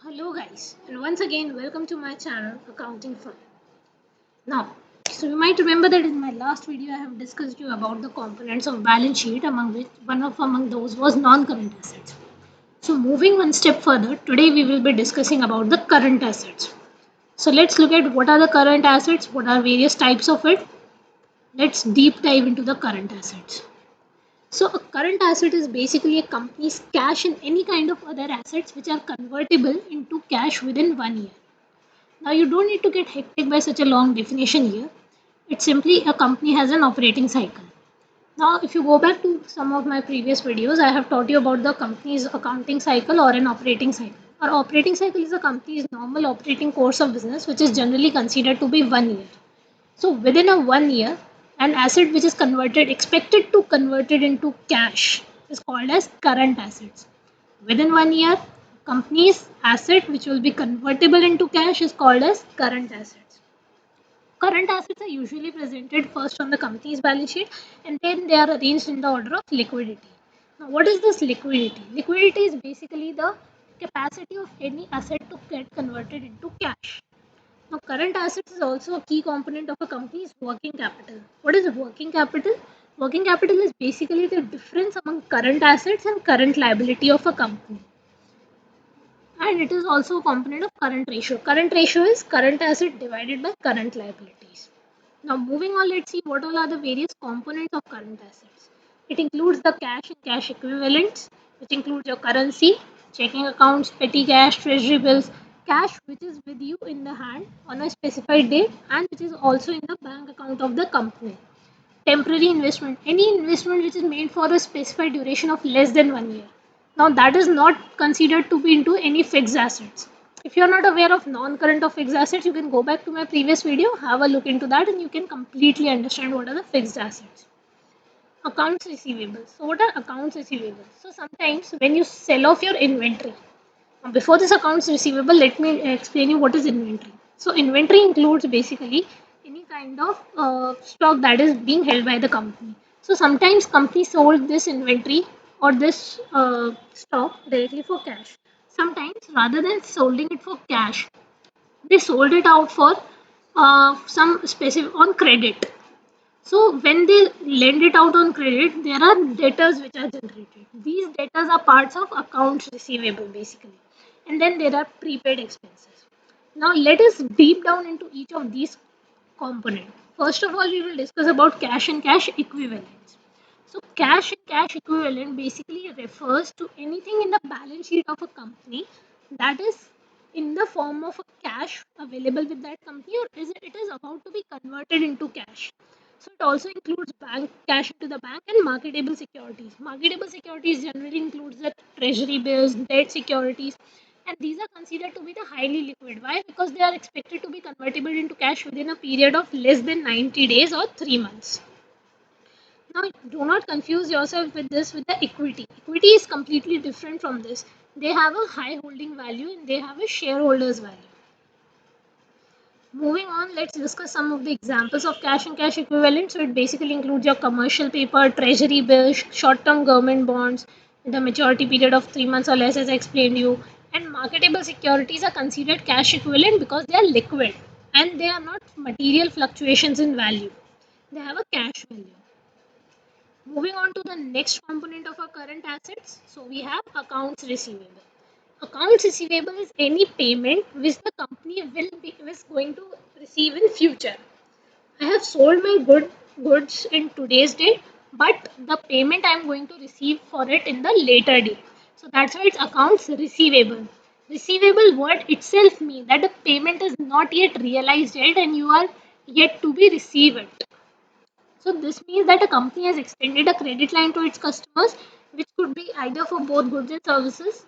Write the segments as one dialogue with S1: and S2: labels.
S1: Hello guys, and once again welcome to my channel Accounting Fun. Now, so you might remember that in my last video I have discussed you about the components of balance sheet, among which among those was non-current assets. So moving one step further, today we will be discussing about the current assets. So let's look at what are the current assets, what are various types of it. Let's deep dive into the current assets. So a current asset is basically a company's cash and any kind of other assets which are convertible into cash within 1 year. Now, you don't need to get hectic by such a long definition here. It's simply a company has an operating cycle. Now, if you go back to some of my previous videos, I have taught you about the company's accounting cycle or an operating cycle. Our operating cycle is a company's normal operating course of business, which is generally considered to be 1 year. So, within a 1 year, an asset which is expected to convert it into cash is called as current assets. Within 1 year, company's asset which will be convertible into cash is called as current assets. Current assets are usually presented first on the company's balance sheet and then they are arranged in the order of liquidity. Now, what is this liquidity? Liquidity is basically the capacity of any asset to get converted into cash. Now, current assets is also a key component of a company's working capital. What is working capital? Working capital is basically the difference among current assets and current liability of a company. And it is also a component of current ratio. Current ratio is current asset divided by current liabilities. Now, moving on, let's see what all are the various components of current assets. It includes the cash and cash equivalents, which includes your currency, checking accounts, petty cash, treasury bills, cash which is with you in the hand on a specified date and which is also in the bank account of the company. Temporary investment, any investment which is made for a specified duration of less than 1 year. Now that is not considered to be into any fixed assets. If you are not aware of non-current or fixed assets, you can go back to my previous video, have a look into that, and you can completely understand what are the fixed assets. Accounts receivable. So what are accounts receivable? So sometimes when you sell off your inventory, before this accounts receivable, let me explain you what is inventory. So inventory includes basically any kind of stock that is being held by the company. So sometimes company sold this inventory or this stock directly for cash. Sometimes rather than selling it for cash, they sold it out for some specific on credit. So when they lend it out on credit, there are debtors which are generated. These debtors are parts of accounts receivable basically. And then there are prepaid expenses. Now let us deep down into each of these components. First of all, we will discuss about cash and cash equivalents. So cash and cash equivalent basically refers to anything in the balance sheet of a company that is in the form of a cash available with that company or is it is about to be converted into cash. So it also includes bank cash into the bank and marketable securities. Marketable securities generally includes the treasury bills, debt securities, and these are considered to be the highly liquid. Why? Because they are expected to be convertible into cash within a period of less than 90 days or 3 months. Now, do not confuse yourself with this with the equity. Equity is completely different from this. They have a high holding value and they have a shareholders value. Moving on, let's discuss some of the examples of cash and cash equivalent. So it basically includes your commercial paper, treasury bills, short-term government bonds, with a maturity period of 3 months or less, as I explained you. And marketable securities are considered cash equivalent because they are liquid and they are not material fluctuations in value. They have a cash value. Moving on to the next component of our current assets. So we have accounts receivable. Accounts receivable is any payment which the company is going to receive in future. I have sold my goods in today's date, but the payment I am going to receive for it in the later date. So that's why it's accounts receivable. Receivable word itself means that the payment is not yet realized yet and you are yet to be received. So this means that a company has extended a credit line to its customers, which could be either for both goods and services.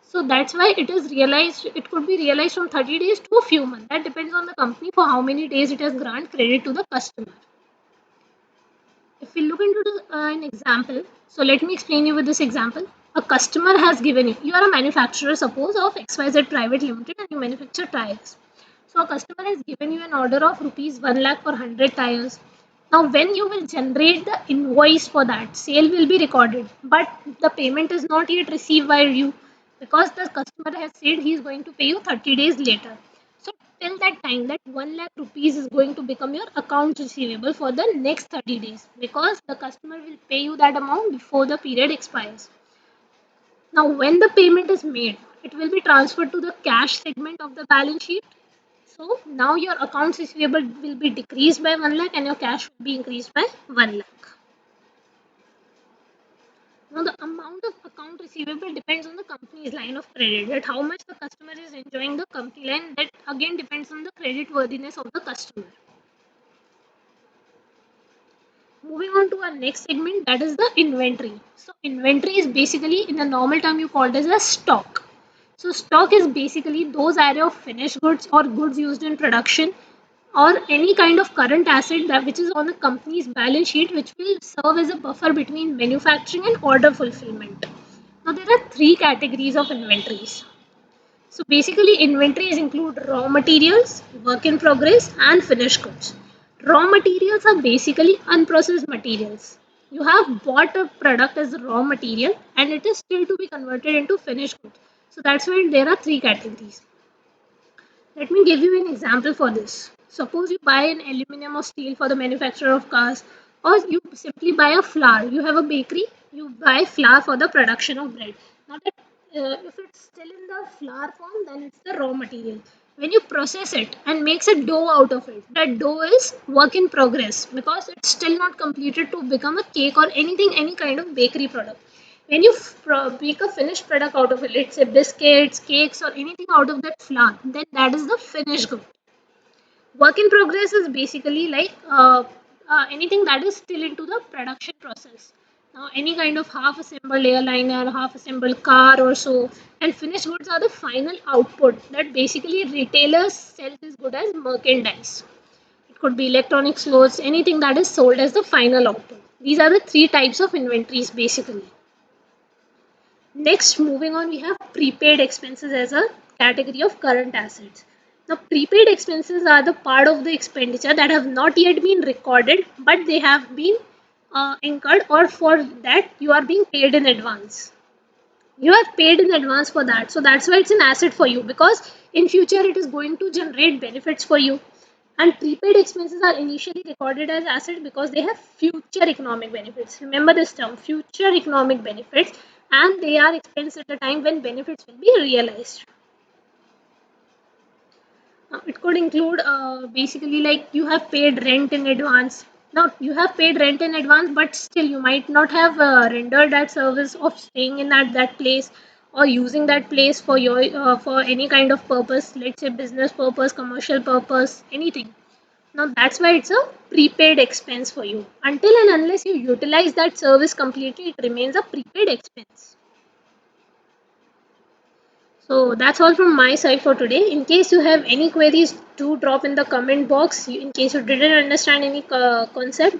S1: So that's why it is realized. It could be realized from 30 days to a few months. That depends on the company for how many days it has grant credit to the customer. If we look into an example, so let me explain you with this example. A customer has given you. You are a manufacturer, suppose of XYZ Private Limited, and you manufacture tires. So a customer has given you an order of rupees 1 lakh for 100 tires. Now, when you will generate the invoice for that, sale will be recorded, but the payment is not yet received by you. because the customer has said he is going to pay you 30 days later. So till that time, that 1 lakh rupees is going to become your account receivable for the next 30 days, because the customer will pay you that amount before the period expires. Now, when the payment is made, it will be transferred to the cash segment of the balance sheet. So now your accounts receivable will be decreased by 1 lakh and your cash will be increased by 1 lakh. Now the amount of account receivable depends on the company's line of credit. That how much the customer is enjoying the company line, that again depends on the credit worthiness of the customer. Moving on to our next segment, that is the inventory. So inventory is basically, in a normal term you call it as a stock. So stock is basically those area of finished goods or goods used in production or any kind of current asset that which is on a company's balance sheet, which will serve as a buffer between manufacturing and order fulfillment. Now there are three categories of inventories. So basically inventories include raw materials, work in progress and finished goods. Raw materials are basically unprocessed materials. You have bought a product as a raw material and it is still to be converted into finished goods. So that's why there are three categories. Let me give you an example for this. Suppose you buy an aluminum or steel for the manufacture of cars, or you simply buy a flour. You have a bakery, you buy flour for the production of bread. Now, that if it's still in the flour form, then it's the raw material. When you process it and makes a dough out of it, that dough is work in progress because it's still not completed to become a cake or anything, any kind of bakery product. When you make a finished product out of it, let's say biscuits, cakes, or anything out of that flour, then that is the finished good. Work in progress is basically like anything that is still into the production process. Now, any kind of half assembled airliner, half assembled car, or so, and finished goods are the final output that basically retailers sell this good as merchandise. It could be electronics, clothes, anything that is sold as the final output. These are the three types of inventories basically. Next, moving on, we have prepaid expenses as a category of current assets. Now, prepaid expenses are the part of the expenditure that have not yet been recorded, but they have been incurred, or for that you are being paid in advance. You are paid in advance for that, so that's why it's an asset for you, because in future it is going to generate benefits for you. And prepaid expenses are initially recorded as asset because they have future economic benefits. Remember this term, future economic benefits, and they are expensed at the time when benefits will be realized. It could include basically like you have paid rent in advance. Now you have paid rent in advance, but still you might not have rendered that service of staying in that place or using that place for your for any kind of purpose. Let's say business purpose, commercial purpose, anything. Now that's why it's a prepaid expense for you. Until and unless you utilize that service completely, it remains a prepaid expense. So that's all from my side for today. In case you have any queries, do drop in the comment box. In case you didn't understand any concept,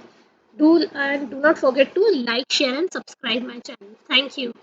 S1: do not forget to like, share, and subscribe my channel. Thank you.